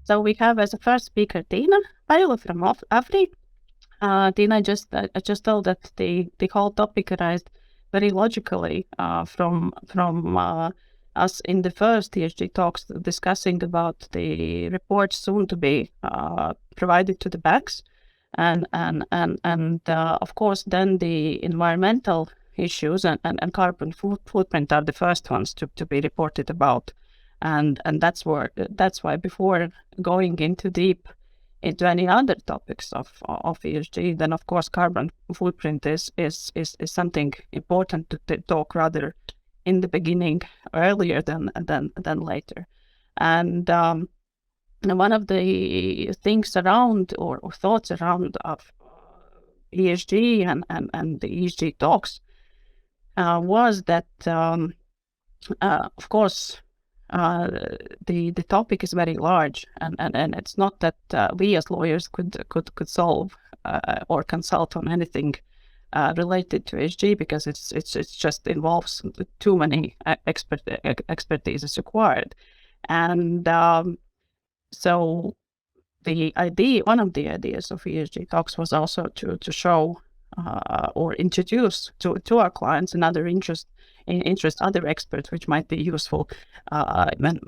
So we have as a first speaker Tiina Pajula from Afry. Tiina just told that the whole topic arised very logically from us in the first ESG talks discussing about the reports soon to be provided to the banks, and of course then the environmental issues and carbon footprint are the first ones to be reported about, and that's why before going into deep into any other topics of ESG, then of course carbon footprint is something important to talk rather in the beginning, earlier than later. And one of the things around or thoughts around of ESG and the ESG talks was that of course the topic is very large, and it's not that we as lawyers could solve or consult on anything related to ESG, because it's just involves too many expertise is required. And so one of the ideas of ESG talks was also to show or introduce to our clients and other other experts, which might be useful when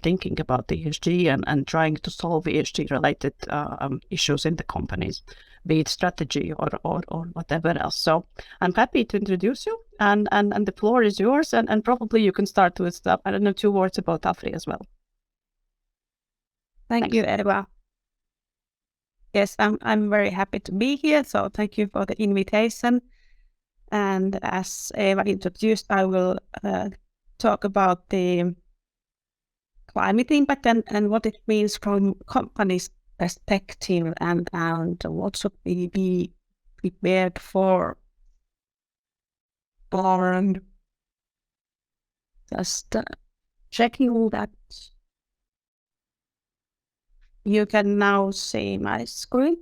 thinking about the ESG and trying to solve ESG related issues in the companies, be it strategy or whatever else. So I'm happy to introduce you, and the floor is yours, and probably you can start with I don't know, 2 words about Afry as well. Thank you, Eva. Yes, I'm very happy to be here, so thank you for the invitation. And as Eva introduced, I will talk about the climate impact and what it means from company's perspective, and what should we be prepared for. And just checking that you can now see my screen.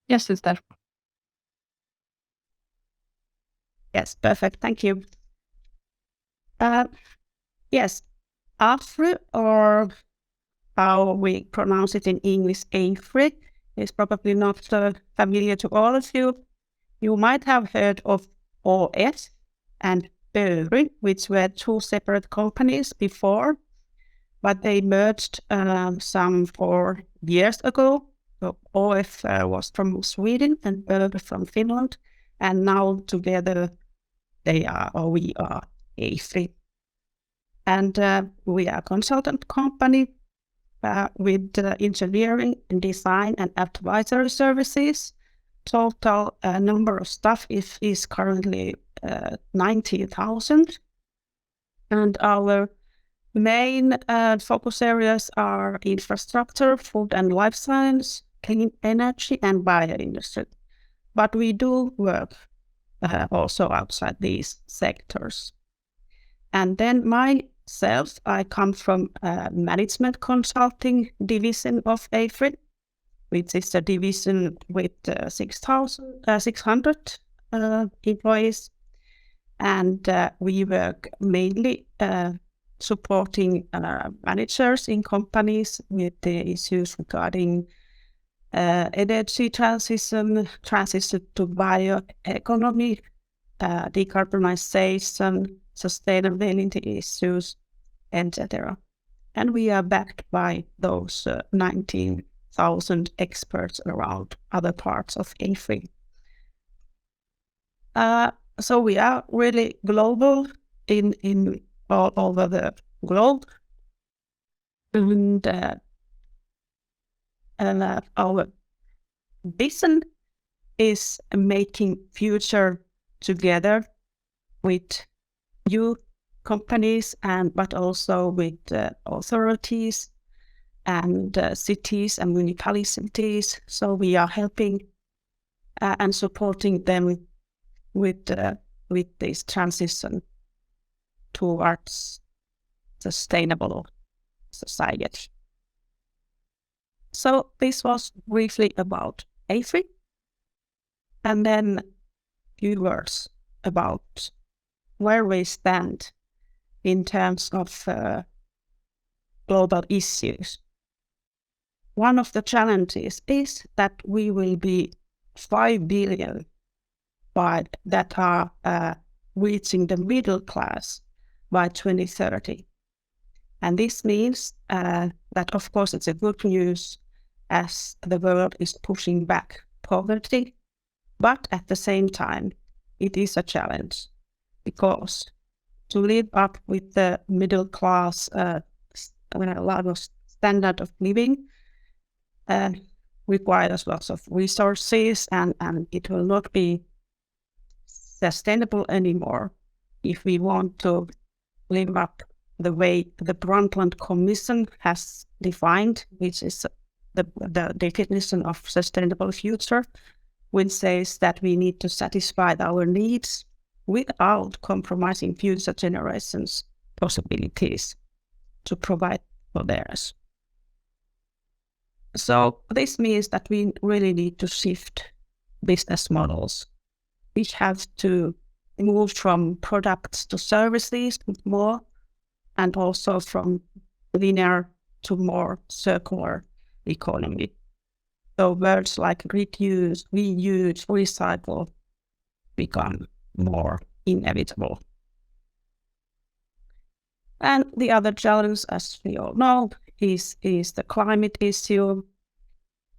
Yes, it's there. Yes, perfect. Thank you. Yes, Afry, or how we pronounce it in English, Afry, is probably not familiar to all of you. You might have heard of OS and Afry, which were 2 separate companies before, but they merged some 4 years ago. So OF was from Sweden and Afry from Finland, and now together we are Afry. And we are a consultant company with engineering, design, and advisory services. Total number of staff is currently 90,000, and our main focus areas are infrastructure, food and life science, clean energy, and bioindustry. But we do work also outside these sectors. And then myself, I come from management consulting division of Afry, which is a division with 600 employees. And we work mainly supporting managers in companies with the issues regarding energy transition to bioeconomy, decarbonization, sustainability issues, etc. And we are backed by those 19,000 experts around other parts of Afry. So we are really global in all over the globe, and our vision is making future together with you companies, but also with authorities and cities and municipalities. So we are helping and supporting them with this transition towards sustainable society. So this was briefly about Afry, and then a few words about where we stand in terms of global issues. One of the challenges is that we will be 5 billion that are reaching the middle class by 2030. And this means that, of course, it's a good news as the world is pushing back poverty, but at the same time, it is a challenge because to live up with the middle class standard of living requires lots of resources, and it will not be sustainable anymore if we want to live up the way the Brundtland Commission has defined, which is the definition of sustainable future, which says that we need to satisfy our needs without compromising future generations' possibilities to provide for theirs. So this means that we really need to shift business models, which have to move from products to services more, and also from linear to more circular economy. So words like reduce, reuse, recycle become more inevitable. And the other challenge, as we all know, is the climate issue.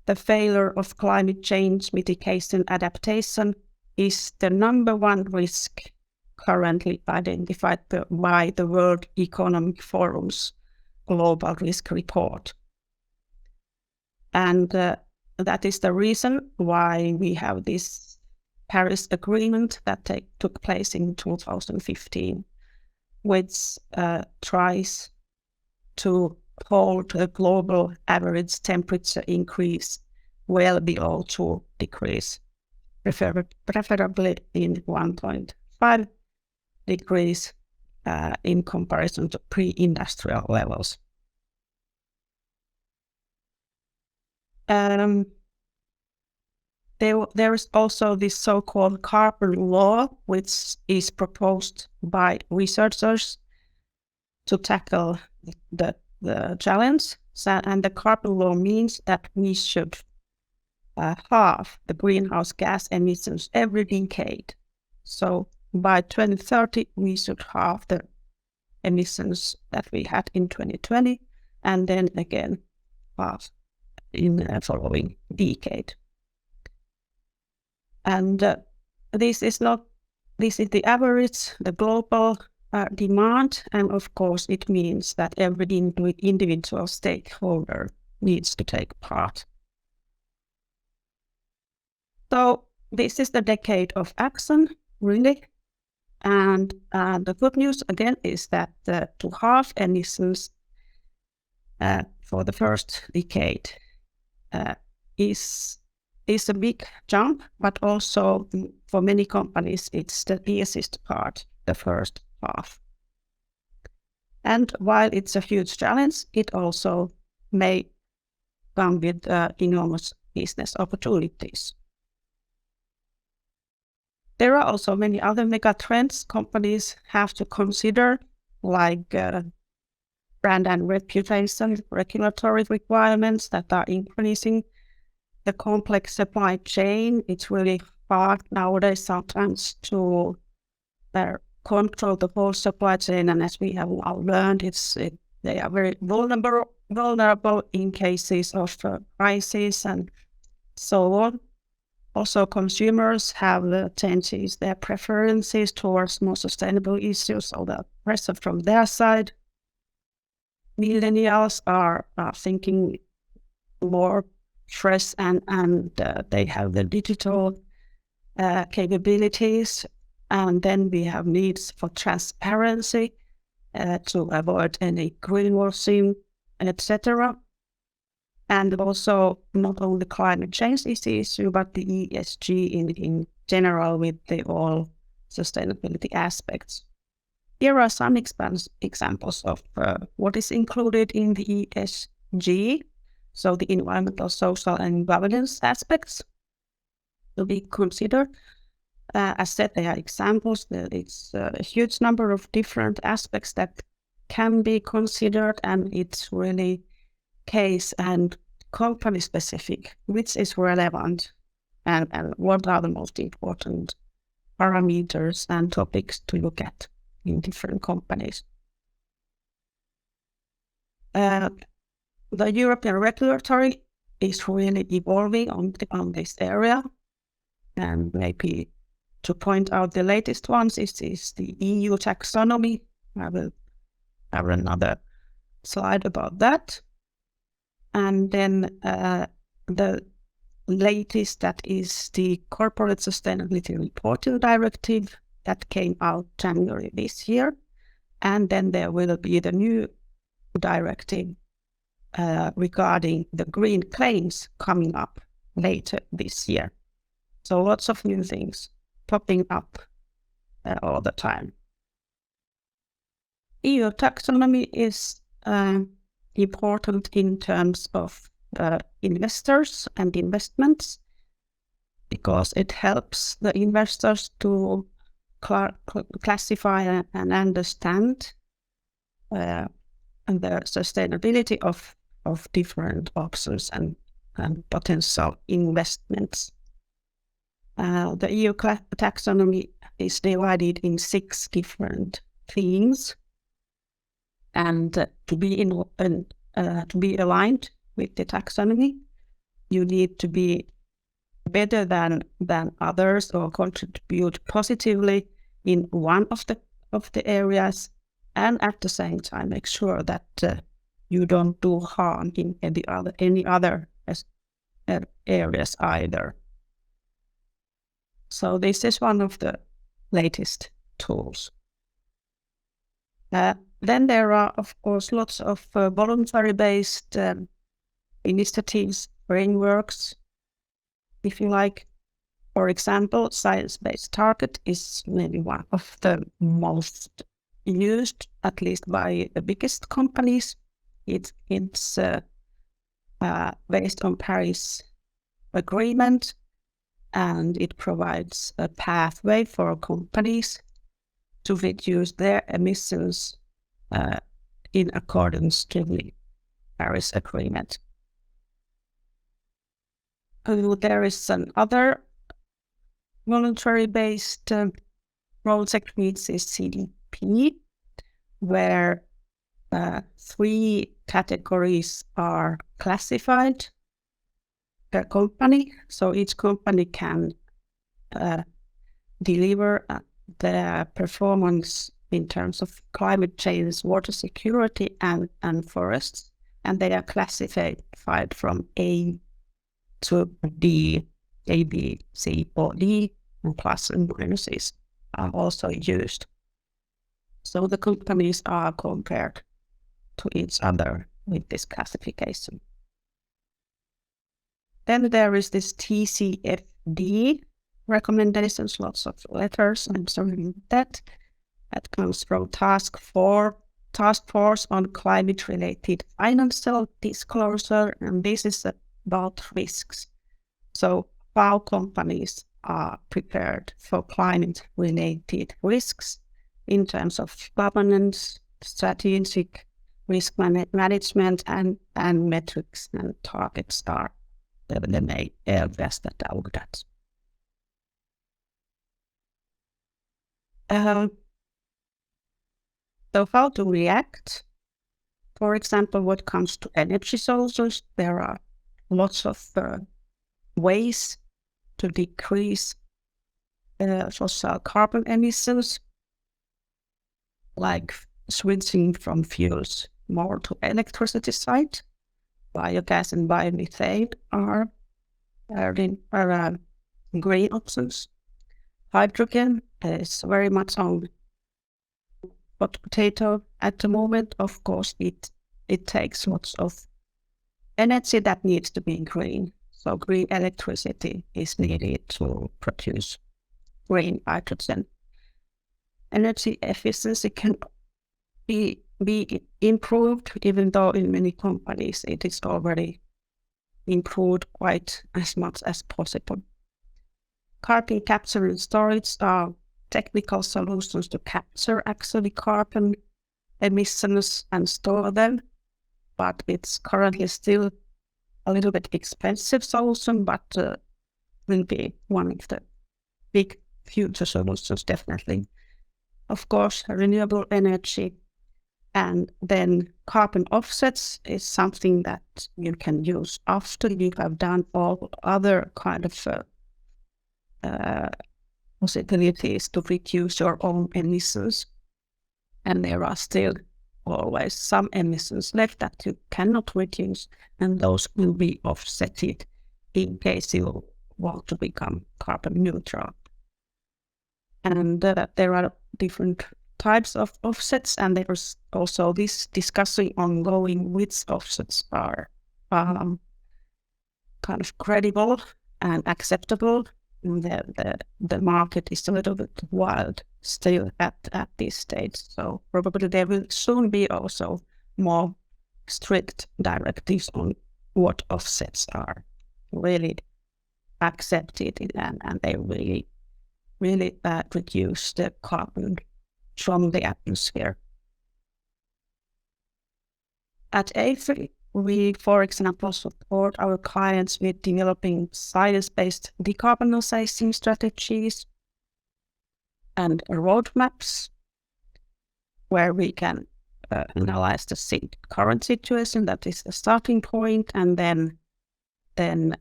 The failure of climate change mitigation adaptation is the number one risk currently identified by the World Economic Forum's Global Risk Report. And that is the reason why we have this Paris Agreement that took place in 2015, which tries to hold a global average temperature increase well below 2 degrees, preferably in 1.5 degrees in comparison to pre-industrial levels. There is also this so-called carbon law, which is proposed by researchers to tackle the challenge. And the carbon law means that we should halve the greenhouse gas emissions every decade. So by 2030, we should halve the emissions that we had in 2020, and then again halve in the following decade. And this is the average, the global demand, and of course it means that every individual stakeholder needs to take part. So this is the decade of action, really. And the good news again is that to halve emissions for the first decade is a big jump, but also for many companies it's the easiest part, the first half. And while it's a huge challenge, it also may come with enormous business opportunities. There are also many other megatrends companies have to consider, like brand and reputation, regulatory requirements that are increasing, the complex supply chain. It's really hard nowadays sometimes to control the whole supply chain, and as we have now learned, they are very vulnerable in cases of crisis and so on. Also, consumers have changes their preferences towards more sustainable issues, so the pressure from their side. Millennials are thinking more fresh, and they have the digital capabilities. And then we have needs for transparency to avoid any greenwashing, etc. And also not only climate change is the issue, but the ESG in general with the all sustainability aspects. Here are some examples of what is included in the ESG, so the environmental, social, and governance aspects to be considered. As said, they are examples. It's a huge number of different aspects that can be considered, and it's really case and company specific, which is relevant and what are the most important parameters and topics to look at in different companies. The European regulatory is really evolving on this area, and maybe to point out the latest ones is the EU taxonomy. I will have another slide about that. And then the latest, that is the Corporate Sustainability Reporting Directive that came out January this year. And then there will be the new directive regarding the green claims coming up later this year. So lots of new things popping up all the time. EU taxonomy is important in terms of investors and investments, because it helps the investors to classify and understand the sustainability of different options and potential investments. The EU taxonomy is divided in 6 different themes, and to be aligned with the taxonomy, you need to be better than others or contribute positively in one of the areas, and at the same time make sure that you don't do harm in any other areas either. So this is one of the latest tools. Then there are, of course, lots of voluntary-based initiatives, frameworks, if you like. For example, science-based target is maybe one of the most used, at least by the biggest companies. It's based on Paris Agreement, and it provides a pathway for companies to reduce their emissions in accordance to the Paris Agreement. There is another voluntary-based project, which is CDP, where 3 categories are classified per company. So each company can deliver their performance in terms of climate change, water security, and forests, and they are classified from A to D, A, B, C, or D, and plus and minuses are also used. So the companies are compared to each other with this classification. Then there is this TCFD recommendations, lots of letters, I'm sorry about that. That comes from Task Force on Climate-Related Financial Disclosure, and this is about risks. So how companies are prepared for climate-related risks in terms of governance, strategic risk management, and metrics and targets are the main areas that I looked at. So how to react? For example, what comes to energy sources, there are lots of ways to decrease fossil carbon emissions, like switching from fuels more to electricity side. Biogas and biomethane are green options. Hydrogen is very much on hot potato at the moment. Of course, it takes lots of energy that needs to be green. So green electricity is needed to produce green hydrogen. Energy efficiency can be improved, even though in many companies it is already improved quite as much as possible. Carbon capture and storage are technical solutions to capture actually carbon emissions and store them, but it's currently still a little bit expensive solution, but will be one of the big future solutions, definitely. Of course, renewable energy, and then carbon offsets is something that you can use after you have done all other kind of possibilities to reduce your own emissions. And there are still always some emissions left that you cannot reduce, and those will be offsetted in case you want to become carbon neutral. And there are different types of offsets, and there's also this discussion ongoing which offsets are kind of credible and acceptable. The market is a little bit wild still at this stage, so probably there will soon be also more strict directives on what offsets are really accepted and they really reduce the carbon from the atmosphere. At Afry, we, for example, support our clients with developing science-based decarbonization strategies and roadmaps where we can analyze the current situation, that is the starting point, and then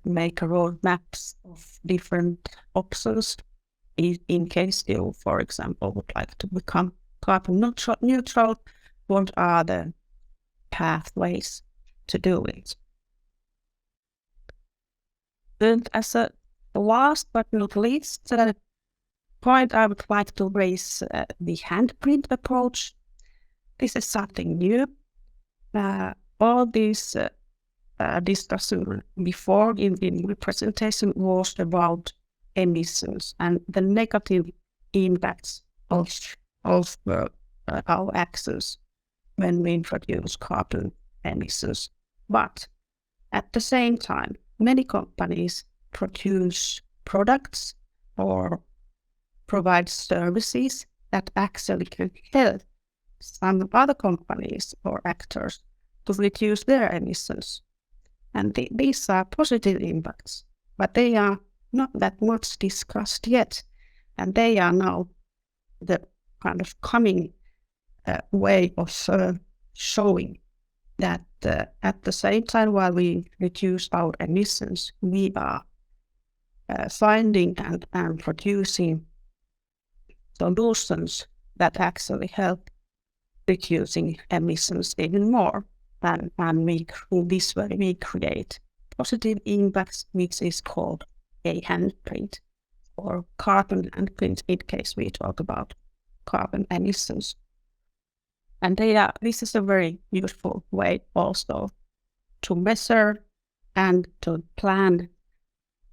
make roadmaps of different options in case you, for example, would like to become carbon neutral. What are the pathways to do it? And as a last but not least point, I would like to raise the handprint approach. This is something new. All these discussion before in the presentation was about emissions and the negative impacts of our actions when we introduce carbon emissions. But at the same time, many companies produce products or provide services that actually can help some other companies or actors to reduce their emissions. And these are positive impacts, but they are not that much discussed yet. And they are now the kind of coming way of showing that at the same time while we reduce our emissions, we are finding and producing solutions that actually help reducing emissions even more. And in this way we create positive impacts, which is called a handprint or carbon handprint in case we talk about carbon emissions. And this is a very useful way also to measure and to plan.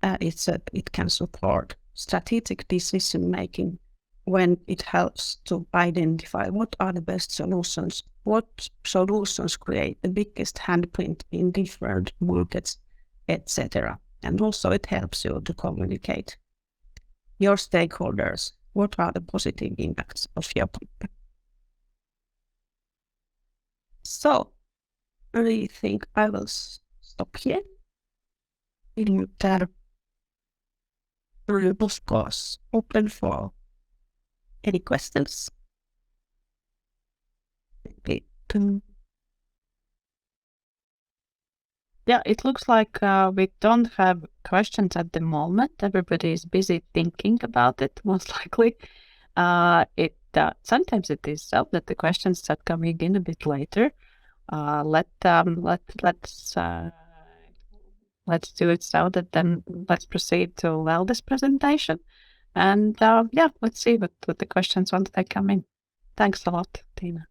It can support strategic decision making when it helps to identify what are the best solutions, what solutions create the biggest handprint in different markets, etc. And also it helps you to communicate your stakeholders what are the positive impacts of your company. So I think I will stop here. And of course, open for any questions. Yeah, it looks like we don't have questions at the moment. Everybody is busy thinking about it, most likely. Sometimes it is so that the questions start coming in a bit later. Let's do it so that then let's proceed to Valde's presentation. And yeah, let's see what the questions once they come in. Thanks a lot, Tiina.